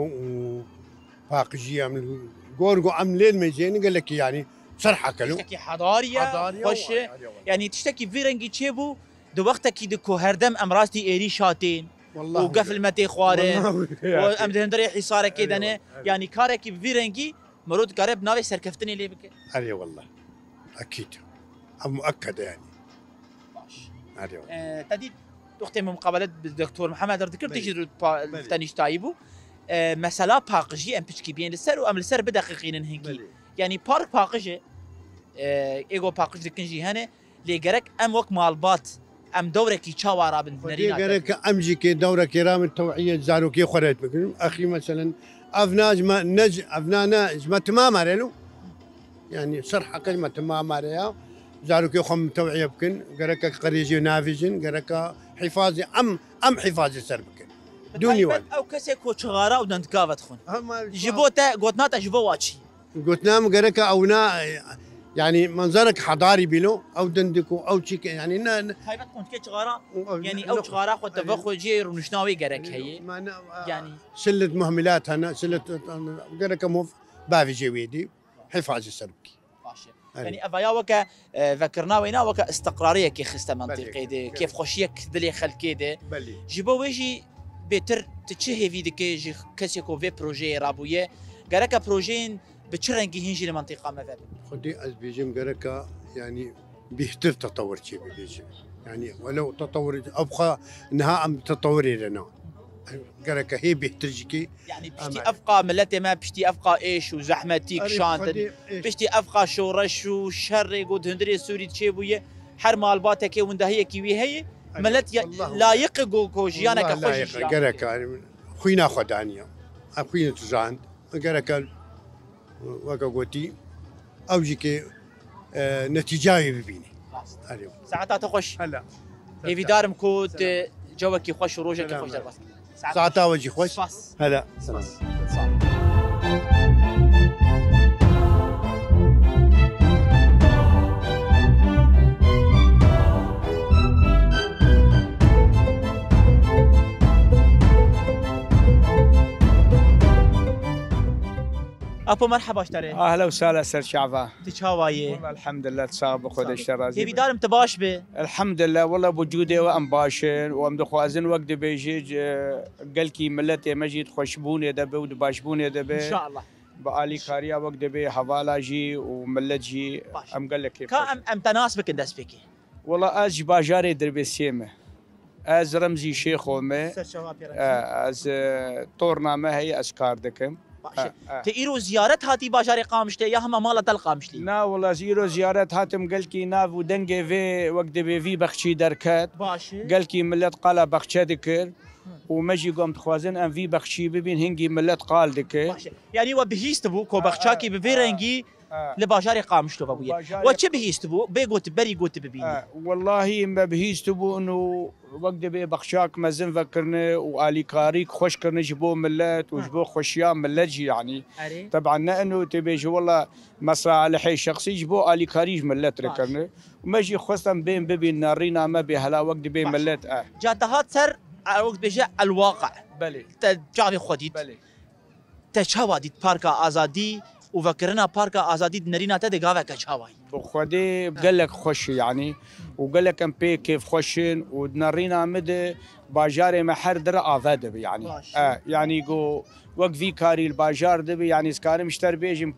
[SPEAKER 8] وباقجية من قورقو عملين ميزين قال لك يعني صرحة كلو
[SPEAKER 1] تشتكي حضارية خوش يعني تشتكي فيرنجي تشيبو دو وقتك دكو هردم امراستي ايري شاتين
[SPEAKER 8] والله
[SPEAKER 1] وقفل متي خوارن وام دهندري حصار كيدنه يعني كارك فيرنجي مرود قرب ناوي سركفتني ليه بك
[SPEAKER 8] علي والله اكيد مؤكد يعني علي والله
[SPEAKER 1] تدي اختي مقابله بالدكتور محمد ذكرت تجي تانيش تايبو مساله باقجي ام بيشكي بين السر وام السر بدقيقين هنكي يعني بارك باقجي ايجو باقج دكنجي هنا لي جرك ام وك مالبات ام دورك يشاورا بنرينا
[SPEAKER 8] جرك امجي كي دوره كرام التوعيه زاروكي خريت بكن اخي مثلا افناج ما نج افنانا ما تمام ريلو يعني صرحه كلمه تمام ريا زاروكي خم توعيه بكن جرك قريجي نافجن جرك حفاظي ام حفاظي سر بكن دوني وان
[SPEAKER 1] او كسيكو شغاره ودنت كافت خون جيبوتا قوتناتا جيبو واتشي
[SPEAKER 8] قلت نام جرك اونا يعني منظرك حضاري بلو او دندكو او تشيك يعني
[SPEAKER 1] هاي بتكون كي شغاره يعني او شغاره خو تفخو جير ونشناوي جرك هي يعني
[SPEAKER 8] سله مهملات هنا سله جرك موف بافي جويدي حفاظ السربكي
[SPEAKER 1] يعني افايا وكا ذكرنا وينا وكا استقراريه كي خسته منطقي دي كيف خوشيك دلي خلكي دي جيبو ويجي بيتر تشهي في ديكي كاسيكو في بروجي رابويه جرك بروجين بتشرنجي هنجي المنطقه مثلا
[SPEAKER 8] خدي ازبيجم جركا يعني بيهتر تطور شيء بيجي يعني ولو تطور ابقى انها ام تطوري لنا جركا هي بيهترجكي
[SPEAKER 1] يعني بشتي افقى ملتي ما بشتي افقى ايش وزحمتيك شانت بشتي افقى شورش وشر يقود هندري سوري تشيبويه حر مالباتك وندا هي كي هي ملت لا يقو كوجيانا كخوش
[SPEAKER 8] جركا خوينا خدانيا اخوينا تجاند جركا وكا قوتي او جيكي نتيجه ببيني
[SPEAKER 1] ساعتها تخش
[SPEAKER 8] هلا
[SPEAKER 1] هي في دارم كود جوك خوش وروجك خوش دربس
[SPEAKER 8] ساعتها وجي خوش هلا
[SPEAKER 1] ابو مرحبا اشتري
[SPEAKER 9] اهلا وسهلا سر شعبان
[SPEAKER 1] تشاوايه
[SPEAKER 9] والله الحمد لله تصاب خود الشرازي
[SPEAKER 1] كيف دارم تباش به
[SPEAKER 9] الحمد لله والله بوجودي وام باشن وام دخوازن وقت بيجي قالكي ملتي مجيد خوشبوني دبه ودباشبوني دبه
[SPEAKER 1] ان شاء الله
[SPEAKER 9] بآلي كاريا وقت بي حوالا جي وملت جي ام قال لك كيف
[SPEAKER 1] ام تناسبك اندس بكي
[SPEAKER 9] والله از باجاري دربي سيمه از رمزي شيخو ما از طورنا ما هي اسكار دكم
[SPEAKER 1] تيرو زيارت هاتي باجاري قامشتي يا هم مالا تلقامشتي
[SPEAKER 9] نا والله زيرو زيارت هاتم قالكي ناف ودنجي في وقت بي بخشي دركات قالكي ملت قالا بخشي دكر ومجي قوم تخوازن ان في بخشي ببين هنجي ملت قال دكر
[SPEAKER 1] يعني وبهيستبو كو بخشاكي بفيرنجي لباجاري قامشتو بابويا وش بهيستبو بيقوت بري قوت ببيني
[SPEAKER 9] والله ما بهيستبو انه وقت بي بخشاك مازن فكرنا والي كاريك خوش كرنا جبو ملات وجبو خوشيان ملتجي يعني طبعا انه تبي والله مصالحي شخصي جبو الي كاريج ملات ركرنا وماجي خصا بين ببي نارينا ما بهلا وقت بي ملات
[SPEAKER 1] جاتهات سر وقت بيجي الواقع
[SPEAKER 9] بلي
[SPEAKER 1] تجافي خديت
[SPEAKER 9] بلي
[SPEAKER 1] تشاواديت باركا ازادي وفكرنا باركا ازادي نرينا تدقاوه كشاواي
[SPEAKER 9] بخدي قال لك خوش يعني وقال لك ام بي كيف خوشين ونرينا مد باجاري محر در افاد يعني يعني جو وقفي كاري الباجار دبي يعني سكاري مشتر بيجم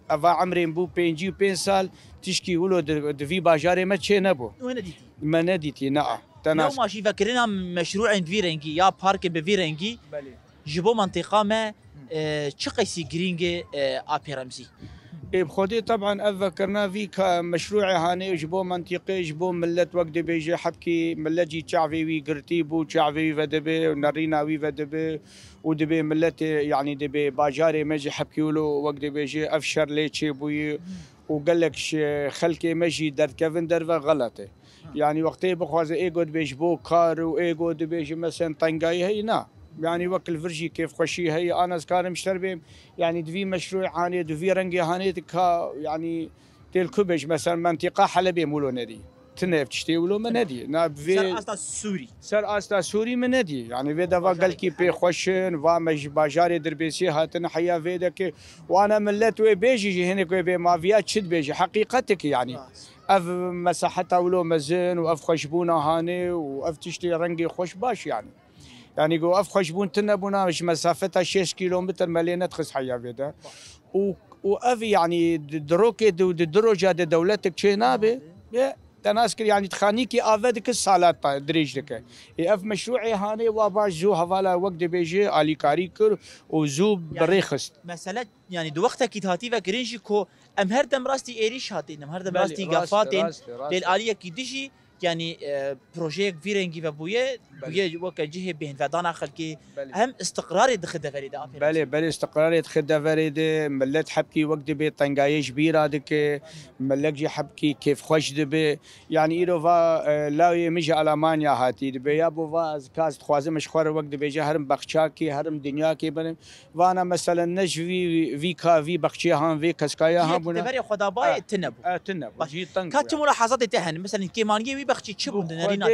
[SPEAKER 9] افا عمري بو بينجي بين سال تشكي ولو في باجاري ما تشي نبو
[SPEAKER 1] وين ديتي
[SPEAKER 9] ما نديتي نعم
[SPEAKER 1] لو ماشي فكرنا مشروع فيرنجي يا بارك بفيرنجي جيبو منطقه ما تشقيسي جرينجي ابي رمزي
[SPEAKER 9] بخودي طبعا اذكرنا في مشروع هاني جبو منطقي جبو ملت وقت بيجي حبكي ملتجي تشعفي وي قرتيبو تشعفي ودبي ونرينا وي ودبي ودبي ملت يعني دبي باجاري ماجي حبكي ولو وقت بيجي افشر لي تشيبوي وقال لك خلكي مجي درد كفن درفا غلطه يعني وقتي بخواز ايجود بيجبو كار وايجود بيجي مثلا طنقاي هي نا يعني وكل فرجي كيف خشي هي انا كان مشتربين يعني دفي مشروع هاني دفي رنجي هاني تكا يعني تيل كوبج مثلا منطقه حلبيه مولو ندي تنف تشتي ولو من ندي ناب في
[SPEAKER 1] سر استا سوري
[SPEAKER 9] سر استا سوري من ندي يعني في دفا قال كي بي خوشن وامج باجاري دربيسي هاتن حيا فيدك وانا ملت وي بيجي هنا كوي بي مافيا تشد بيجي حقيقتك يعني اف مساحتها ولو مزن واف خشبونه هاني واف تشتي رنجي خوش باش يعني جو اف خشبون تنبونا مش مسافتها 6 كيلومتر ملينا تخص حيا فيدا واف يعني دروكي درجه دولتك شينابه تناسكر يعني تخانيكي افادك الصالات دريجلك اف مشروعي هاني واباش زو هفالا وقت بيجي الي كاريكر وزو بريخست
[SPEAKER 1] مساله يعني دو وقتها كي هاتيفا كرينجي كو ام هردم راستي ايريش هاتين ام هردم راستي قفاتين للاليه كي دجي يعني بروجيك فيرنجي فبويه وك جهه بين فدانا خلكي هم استقرار دخل فريده
[SPEAKER 9] بلي استقرار يدخل فريده ملت حبكي وقت بي طنقاي كبيره دك ملك جي حبكي كيف خوش دبي يعني ايرو فا لا يمشي المانيا هاتي دبي يا بو فا كاز خوازم مش خور وقت بيجي هرم بخشاكي هرم دنياكي بن وانا مثلا نج في كا في بخشي هان في كسكايا هان
[SPEAKER 1] بنا تبري خداباي تنبو
[SPEAKER 9] جي طنق
[SPEAKER 1] كانت ملاحظات تهن مثلا كيمانيه بخشي تشبون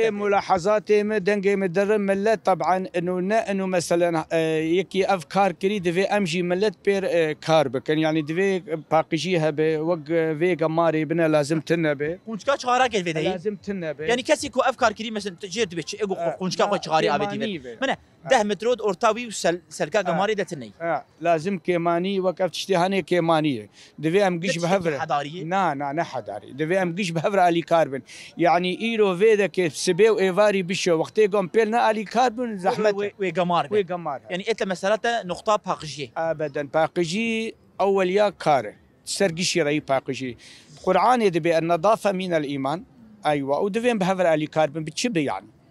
[SPEAKER 9] ملاحظاتي دنجي مدرم ملت طبعا انه مثلا يكي افكار كريد في امجي ملت بير كار بكن يعني دفي باقيجيها بوق في قماري بنا لازم تنبه
[SPEAKER 1] قونشكا شغارا كيف بدي
[SPEAKER 9] لازم تنبه
[SPEAKER 1] يعني كاسي كو افكار كريم مثلا تجير دبي ايغو قونشكا قو شغاري ابدي من ده مترود اورتاوي وسلكا قماري دتني
[SPEAKER 9] لازم كيماني وقف تشتهاني كيمانيه دفي ام قش بهفر نا حضاري دفي ام قش بهفر الي كاربن يعني ايرو فيدا كيف سبيو ايفاري بشو وقتي قوم بيلنا الي كاربن زحمه
[SPEAKER 1] وقمار يعني انت مسالته نقطه باقجي
[SPEAKER 9] ابدا باقجي اول يا كار سرقشي راي باقجي القران يدبي النظافه من الايمان ايوه ودفين بهفر الي كاربن بتشبه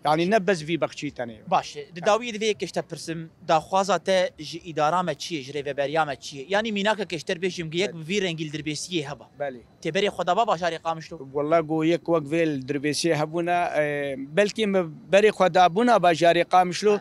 [SPEAKER 9] يعني نبز في بخشي تاني
[SPEAKER 1] باش داوي دفي كشتا برسم دا خوازاته جي اداره ما تشي جري بريامه تشي يعني ميناك كشتر بيشم جيك في رنجل دربيسي هبا
[SPEAKER 9] بالي
[SPEAKER 1] تبري خدا بابا شاري قامشلو
[SPEAKER 9] والله جو يك وق فيل دربيسي هبونا بلكي بري خدا بونا باجاري قامشلو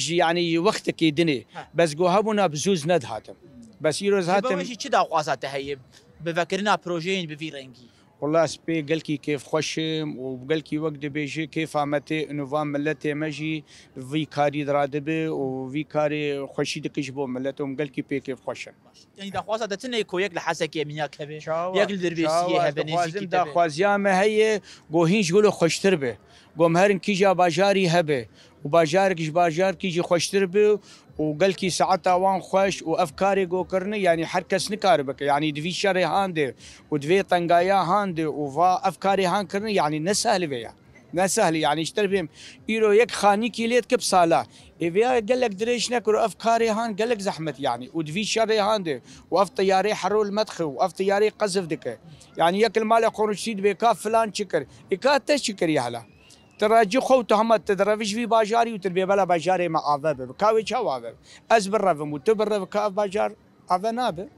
[SPEAKER 9] يعني وقتك يدني بس جو هبونا بزوز ند هاتم بس يروز هاتم
[SPEAKER 1] باش تشي دا خوازاته هي بفكرنا بروجين بفي رنجي
[SPEAKER 9] والله سبي قالكي كيف خشم وقالكي وقت بيجي كيف عمتي انه فام ملتي مجي في كاري درادبي وفي كاري خشي دكجبو ملتهم قالكي بي كيف خشم
[SPEAKER 1] يعني دا خوازه دتني كو يك لحسك يمنياك هبه يك دربيسي هبه
[SPEAKER 9] نزيكي دا خوازيا ما هي قوهينش يقولوا خشتربه قوم هرن كيجا باجاري هبه وباجارك باجار كيجي خشتربه وقال كي ساعتها وان خوش وافكاري جو كرني يعني حركس نكاربك يعني دفي شري هاندي ودفي طنقايا هاندي وفا افكاري هان كرني يعني نسهل بيا نسهل يعني اشتر بهم ايرو يك خاني كيليت كب صاله ايفيا قال لك دريش نكر افكاري هان قال لك زحمه يعني ودفي شري هاندي واف طياري حرول المدخل واف طياري قذف دك يعني يك المال قرش سيد بكاف فلان شكر اكات تشكر يا هلا تراجي خوته هم تدرفش في باجاري وتربي بلا باجاري مع عذاب كاوي شو عذاب ازبر رفم وتبر كاف باجار عذاب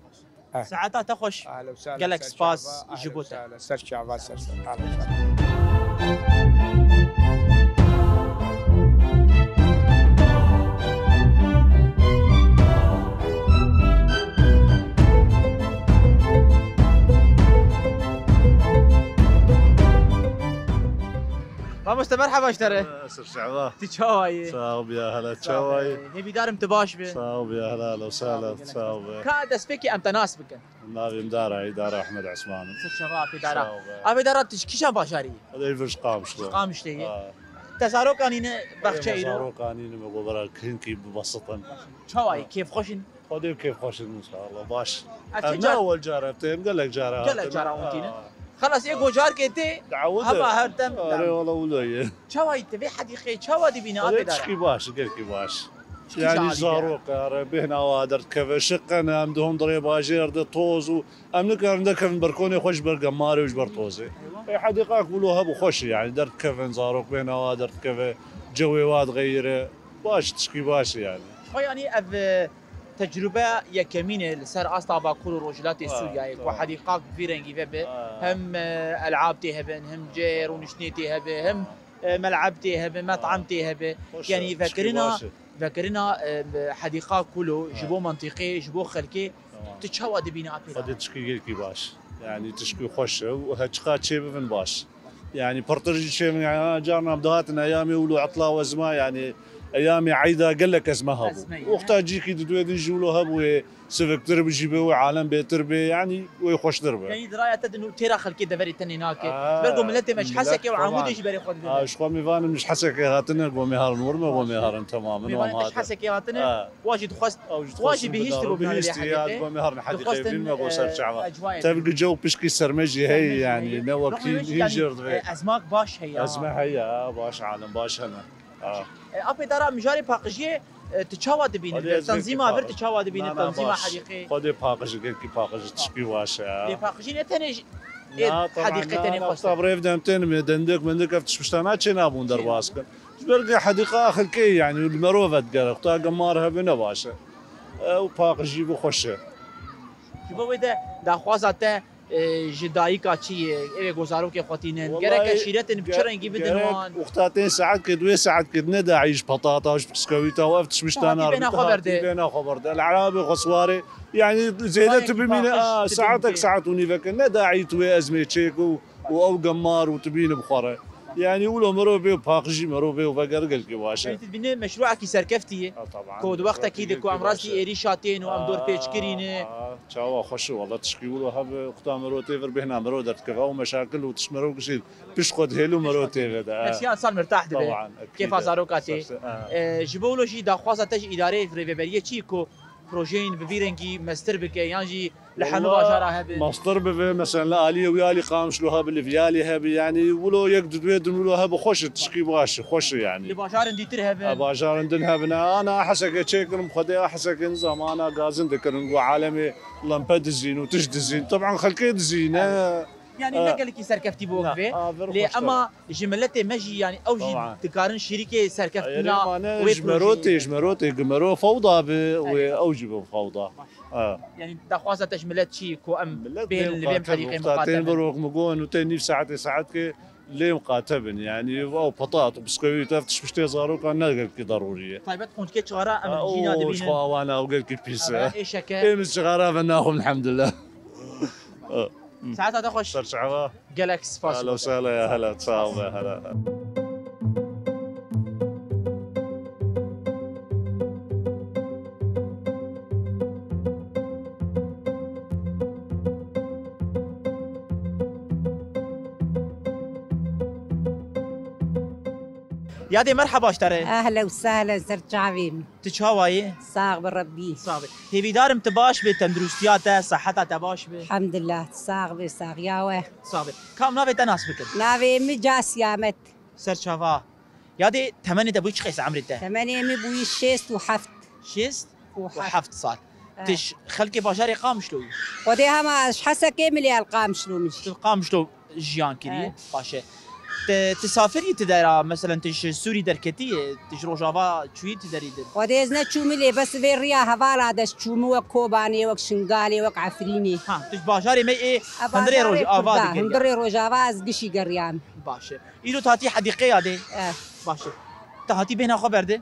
[SPEAKER 1] ساعتها تخش جالكس باس جيبوتا
[SPEAKER 9] سيرش عباس سيرش
[SPEAKER 1] مرحبا اشتري
[SPEAKER 10] سر شعبان
[SPEAKER 1] تشاوي
[SPEAKER 10] صاوب يا هلا تشاوي
[SPEAKER 1] نبي دارم تباشبه
[SPEAKER 10] صاوب يا هلا وسهلا صاوب
[SPEAKER 1] كاد اسبيكي ام تناسبك
[SPEAKER 10] نبي مدارة إدارة أحمد عثمان
[SPEAKER 1] سر شباب إدارة أبي إدارة كيشان باشاري
[SPEAKER 10] هذا يفرش
[SPEAKER 1] قامش ليه تسارو كانين بخشيرو
[SPEAKER 10] تسارو كانين مقبرة كينكي ببسطن
[SPEAKER 1] شاوي كيف خوشن
[SPEAKER 10] خذي كيف خوشن إن شاء الله باش أنا أول جارة بتيم قال لك جارة
[SPEAKER 1] وانتين خلاص يجو جار كتي هبا هردم
[SPEAKER 10] لا والله ولا
[SPEAKER 1] شاوي تبي حديقة شاوي دي بينا
[SPEAKER 10] أبي دارة باش قلت باش يعني زاروق بهنا وادر كيف شقنا عندهم ضريبه اجير دي طوز واملك عندك بركوني خوش برقماري وجبر طوزي اي حديقه يقولوا هبو خوش يعني درت كيف زاروق بهنا وادر كيف جوي واد غيره باش تشكي باش يعني
[SPEAKER 1] يعني اف تجربه یکمینه لسر استا باکور و روجلات سوریا و حدیقه فیرنگی و به هم العاب تهبن هم جير ونشني تهبه هم ملعب تهبه مطعم تهبه يعني فكرنا حديقه كله جبو منطقي جبو خلكي تتشوى دبينا ابي
[SPEAKER 10] قد تشكي كي باش يعني تشكي خوش وهتشقات شي بن باش يعني برترجي شي من جارنا بدهاتنا ايامي ولو عطله وزما يعني ايامي عيده قال لك اسمها وقتها تجيكي تدوي نجولو هبوي سفك تربي جيبه عالم بتربي يعني ويخش دربه
[SPEAKER 1] يعني درايه انه تيرا خلكي دبري تاني هناك برغو ملتي مش حسكي وعمود يجبري خد
[SPEAKER 10] اش قومي فان مش حسكي هاتنا قومي هارن ورمه قومي هارن تماما
[SPEAKER 1] مش حسكي هاتنا واجد خست واجد بيهشترو
[SPEAKER 10] بيهشتي قومي هارن حديقه فين ما قوسر شعبه تبقى جو بشكي سرمجي هي يعني نوكي يجر
[SPEAKER 1] ازماك باش هي
[SPEAKER 10] ازمه هي باش عالم باش هنا
[SPEAKER 1] ابي دارا مجاري باقجيه تشاوى دبين تنظيمها فرت تشاوى دبين تنظيمها حديقي
[SPEAKER 10] خدي باقج كي باقج تشكي واش
[SPEAKER 1] لي باقجين تاني حديقه تاني خاصه
[SPEAKER 10] طبريف دامتين من دندك من دك تشبشتانات شنا بون درباسك برقي حديقه اخر كي يعني المروفه تقرا تا قمارها بنا باشا وباقجي بخشه
[SPEAKER 1] جبو دا خوازته جدایی کاچی ای گزارو که خاطینن گره کشیرت بچرنگی بدنوان
[SPEAKER 10] وقتاتين ساعات كد وي ساعات كد ندى عيش بطاطا وش بسكويتا وقفت مشتانا
[SPEAKER 1] بينا
[SPEAKER 10] خبر ده العرابي غصواري يعني زيدت بمينا ساعتك ساعات ونيفك ندى عيتوي ازمي تشيكو او قمار وتبين بخره يعني ولو مروبي وباقجي مروبي وبقرقل كي واشا
[SPEAKER 1] يعني تبني مشروعك سركفتي
[SPEAKER 10] طبعا
[SPEAKER 1] كود وقتك كيدك وامراسي ايري شاتين وام دور بيج كرينه
[SPEAKER 10] تشاوا خش والله تشكي ولو هب قطا مرو تيفر بهنا مرو درت كفا ومشاكل وتشمرو كشي بيش خد هيلو مرو تيفر ده
[SPEAKER 1] نسيان صار مرتاح دبي
[SPEAKER 10] طبعا
[SPEAKER 1] كيف ازاروكاتي جبولو شي داخوازه تج اداره ريفيبريه تشيكو بروجين بفيرنجي ماستر بك يانجي لحنو باشارة هبي
[SPEAKER 10] ماستر بفي مثلا آلية ويالي قامش له هب اللي فيالي هبي يعني ولو يقدر ويدن ولو هب خوش تشكي باش خوش يعني
[SPEAKER 1] اللي باشار ندي ترهب
[SPEAKER 10] باشار ندن هبنا انا احسك تشيكن خدي احسك نظام انا غازن ذكر عالمي لمبد الزين وتجد الزين طبعا خلكي الزين
[SPEAKER 1] يعني ما قال لك سركفتي بوقفه لي اما جملته مجي يعني اوجي تقارن شركه سركفتنا
[SPEAKER 10] جمروتي قمرو فوضى واوجب فوضى
[SPEAKER 1] يعني دخوازه تجملت شي كو ام بين اللي بين حديقه
[SPEAKER 10] مقاتل بروق مقون وتاني في ساعات ليه مقاتبن يعني او بطاط وبسكويت تفتش بشتي زارو كان نلقى كي ضروريه
[SPEAKER 1] طيب تكون كي شغاره ام جينا دبينا
[SPEAKER 10] وش وانا وقال كي بيسا
[SPEAKER 1] ايش هكا
[SPEAKER 10] من الشغاره بناخذ الحمد لله
[SPEAKER 1] ساعتها تخش
[SPEAKER 10] ترشعوا
[SPEAKER 1] جالكس فاش
[SPEAKER 10] اهلا وسهلا يا هلا تصاوب يا هلا
[SPEAKER 1] يا دي مرحبا اشتري
[SPEAKER 11] اهلا وسهلا زرجعبين
[SPEAKER 1] تشاواي
[SPEAKER 11] صاغ بربي
[SPEAKER 1] صافي هي دارم تباش بتندرستياته صحتها تباش
[SPEAKER 11] الحمد لله صاغ بصاغ ياوه
[SPEAKER 1] صافي كم نافي تناس بك
[SPEAKER 11] نافي مجاس يامت
[SPEAKER 1] سرشافا يا دي 8 تبويش خيس عمرته
[SPEAKER 11] 8 مبوي 6 وحفت
[SPEAKER 1] 6 وحفت صار تش خلكي باشاري قام شلو
[SPEAKER 11] وديها ما حسا كامل القام شلو مش
[SPEAKER 1] قام شلو جيان كري باشا تسافري تدرا مثلا تش سوري دركتي تش روجافا تشوي تدري در
[SPEAKER 11] وديزنا تشوملي بس في الريا هفالا دش تشومو وكوباني وك شنغالي وك عفريني
[SPEAKER 1] ها تش باشاري مي ايه هندري روجافا
[SPEAKER 11] هندري روجافا از قشي قريان
[SPEAKER 1] باشا ايلو تاتي حديقه دي باشا تهاتي بينا خبر ده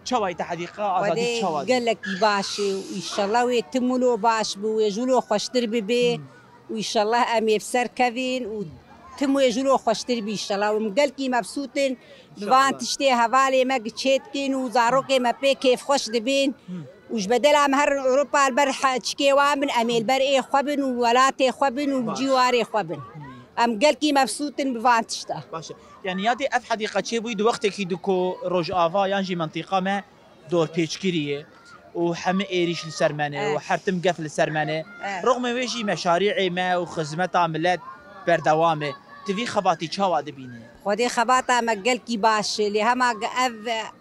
[SPEAKER 1] شواي حديقه ازادي شواي
[SPEAKER 11] قال لك باشي وان شاء الله ويتملو باش ويجولو خوشتر ببي وان شاء الله امي بسر كفين تمو يجولو خوشتر بي ان شاء الله ومقلكي مبسوطين بفان تشتي هفالي ما قتشيتكين وزاروكي ما بي كيف خوش دبين وش بدل عم هر اوروبا البرحه تشكي وامن امي البرئي خبن وولاتي خبن وجواري خبن ام قلكي مبسوطين بفان تشتا
[SPEAKER 1] باشا يعني يادي اف حديقه شي بويد وقتك يدكو روج افا ينجي منطقه ما دور بيشكريه وحم ايريش السرمانه وحرتم قفل السرمانه رغم ويجي مشاريع ما وخدمتها ملات بردوامه تبي خباتي تشاوا دبينه
[SPEAKER 11] خدي خباطه مقلكي باش اللي هما اف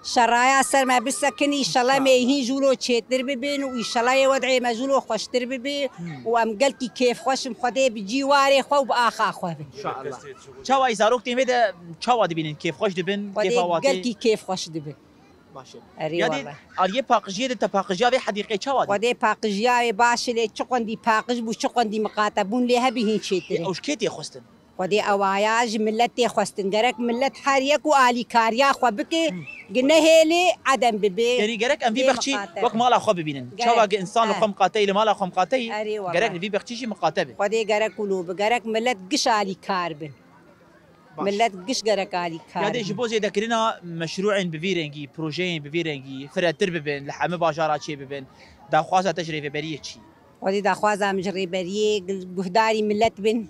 [SPEAKER 11] شرايا سر ما بسكن ان شاء الله ما يهين جولو تشتر ببين وان شاء الله يودعي ما جولو خوشتر ببي وام قلكي كيف خوش مخدي بجواري خو باخا خو ان
[SPEAKER 1] شاء الله تشاوا يزاروك تيميدا تشاوا دبينن كيف خوش دبن
[SPEAKER 11] كيف واتي قلكي كيف خوش دبن
[SPEAKER 1] باشه
[SPEAKER 11] اری
[SPEAKER 1] یعنی
[SPEAKER 11] والله
[SPEAKER 1] آریه پاقجیه ده پاقجیا به حدیقه چوادی
[SPEAKER 11] خدای پاقجیای باشه لی چقندی پاقج بو چقندی مقاطبون لی هبی هین چیتره
[SPEAKER 1] اوش کیتی خستن
[SPEAKER 11] خدای اوایاج ملت خواستن گرک ملت حریک و آلی کاریا خو بکی گنه هلی عدم ببی
[SPEAKER 1] یعنی گرک ام وی بخشی وقت مالا خو ببینن چوا انسان خو مقاطعی لمالا خو مقاطعی گرک وی بخشی شي مقاطبه
[SPEAKER 11] خدای گرک ولو گرک ملت گش آلی کار بن ملت گش گرک آلی کار
[SPEAKER 1] يعني جبوز ذكرنا مشروع بفيرنجي بروجين بفيرنجي فراتر ببن لحمه باجارات شي ببن داخوازه تجربه بريه شي
[SPEAKER 11] ودي داخوازه مجري بريه جهداري ملت بن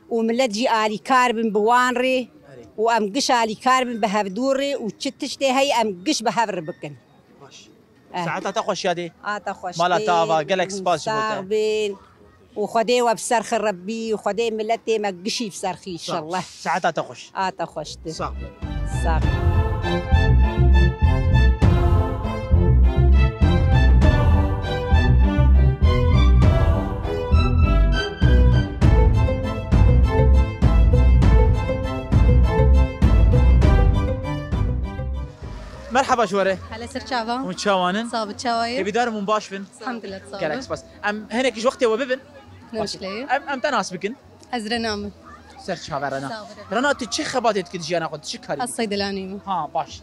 [SPEAKER 11] وملت جي آلي كار بن بوانري وام قش آلي كار بن بهفدوري وتشتشتي هي ام قش بهفر بكن
[SPEAKER 1] ساعتها تخوش يادي
[SPEAKER 11] تخوش
[SPEAKER 1] مالا تافا قالك سباس
[SPEAKER 11] بين وخدي وبسرخ ربي وخدي ملتي ما قشي بسرخي ان شاء الله
[SPEAKER 1] ساعتها تخوش
[SPEAKER 11] تخوش
[SPEAKER 1] صح
[SPEAKER 11] صح
[SPEAKER 1] مرحبا شوره
[SPEAKER 12] هلا سرچاوا
[SPEAKER 1] متشاوانن
[SPEAKER 12] صابت شوايه
[SPEAKER 1] كيف دار من باش بن
[SPEAKER 12] الحمد لله صابت
[SPEAKER 1] قالك بس ام هناك ايش وقتي وببن
[SPEAKER 12] نمشلي
[SPEAKER 1] ام تناس بكن
[SPEAKER 12] ازرق نام
[SPEAKER 1] سرچ رنا رنا تشي خباتت كدجي انا قلت شكاري
[SPEAKER 12] الصيدلاني
[SPEAKER 1] ها باش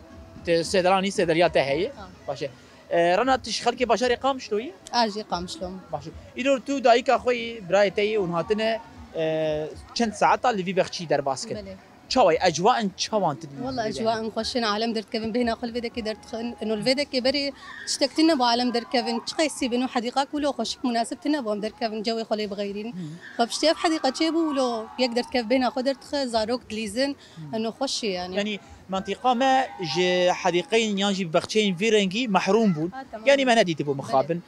[SPEAKER 1] صيدلاني صيدليات هي باش رنا تشخل كي بشري قام شلوي
[SPEAKER 12] اجي قام شلون
[SPEAKER 1] باش يدور تو دايك اخوي برايتي ونهاتنا كنت ساعات اللي في بخشي درباسكن شوي اجواء شوان تدري
[SPEAKER 12] والله اجواء خوشنا عالم درت كيفن بهنا قل فيدك درت انه الفيدك بري اشتقتنا بعالم درت كيفن تشقيسي بنو حديقه ولو خوش مناسبتنا بهم درت كيفن جوي خلي بغيرين فبشتي في حديقه جيبو ولو يقدر كيف بهنا قدرت زاروك دليزن انه خوش يعني
[SPEAKER 1] منطقه ما حديقين يانجي بخشين فيرنجي محروم بون يعني ما نديت بو مخابن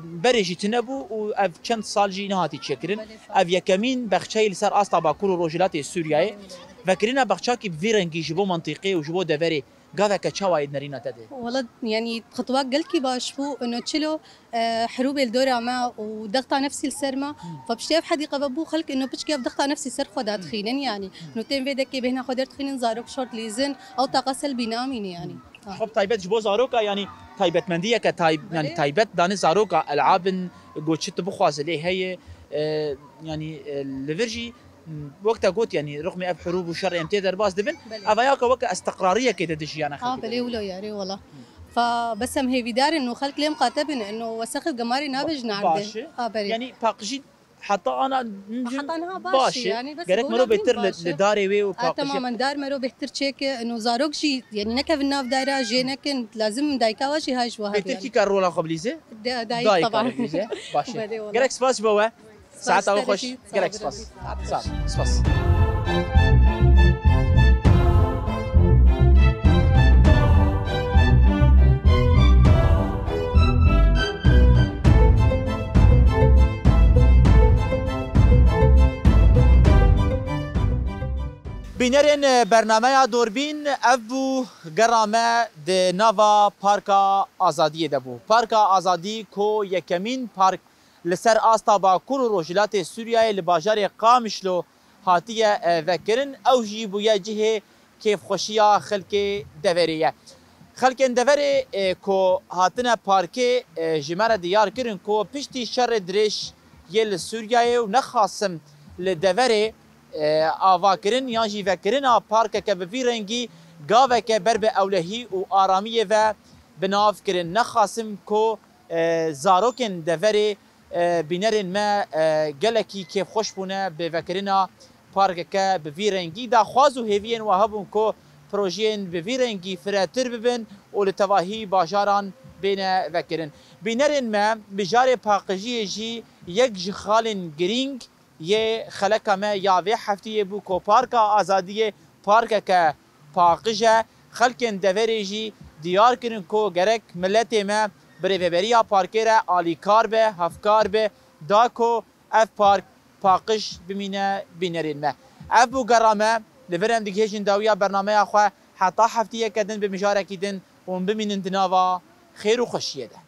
[SPEAKER 1] بريجي تنبو و كم سال جي نهاتي تشكرن اف يكمين بخشي لسر اسطا باكورو روجلات سوريا فكرنا بخشاكي بفيرنجي جبو منطقي وجبو دفري قاذا كتشاوايد نرينا تدي
[SPEAKER 12] والله يعني خطوات قلكي باشفو انه تشلو حروب الدورة ما وضغط على نفسي السرمة فبشتي في حديقة بابو خلق انه بشكي ضغط على نفسي سر خدات خينن يعني انه تين فيدك بهنا خدرت خينن زاروك شورت ليزن او طاقة سلبي نامين يعني
[SPEAKER 1] خب طيبت جبو زاروكا يعني طيبت مندية كتايب يعني طيبت داني زاروكا العاب قوتشت بخواز اللي هي يعني الفيرجي وقتها قلت يعني رغم اب حروب وشر امتى درباس دبن افياك وقت استقراريه كده دشي انا
[SPEAKER 12] خلك بلي ولو ياري والله فبس هم هي بدار انه خلك لي مقاتبن انه وسخ قماري نابج نعرض
[SPEAKER 1] يعني باقجي حتى انا
[SPEAKER 12] حطانها باش يعني بس
[SPEAKER 1] قالك مرو بيتر لداري وي وباقجي
[SPEAKER 12] تماما دار مرو بيتر تشيك انه زاروك شي يعني نكف الناف دايره جينك لازم دايكا وشي هاي شو
[SPEAKER 1] بيتر كي كارولا قبليزه
[SPEAKER 12] دايك طبعا
[SPEAKER 1] باش قالك سباس بوا ساعتها خوش قالك سباس سباس بینرین برنامه دوربین ابو گرامه د نوا پارکا آزادی دبو پارکا آزادی کو یکمین پارک لسر آستا باکور روجلات سوریای لباجار قامشلو هاتیه وکرن او جی بویا جهه کیف خوشیا خلک دوریه خلک دوری کو هاتنه پارک جمره دیار کرن کو پشتی شر درش یل سوریای و نخاسم لدوری آواکرین یا جی وکرین پارک که به رنگی گاوه که بر به اولهی و آرامیه و بناف کرن نخاسم کو زاروکن دوری بینرین ما گلکی که خوش بونه به وکرین پارک که به رنگی دا خوازو هیوین و هبون کو پروژین به رنگی فراتر ببن و لتواهی باجاران بین وکرین بینرین ما بجار پاقجی جی یک جخال گرینگ یه خلک ما یاوی هفته بو کو پارکا آزادی پارک که پاقجه خلکن دوریجی دیار کرن کو گرک ملت ما بریوبریا پارکره آلیکار به هفکار به دا کو اف پارک پاقش بمینه بینرین ما اف بو گرامه لورم دیگهشن داویا برنامه خو حتی هفته کدن به مجاره کدن و بمینن دناوا خیر و خوشیه ده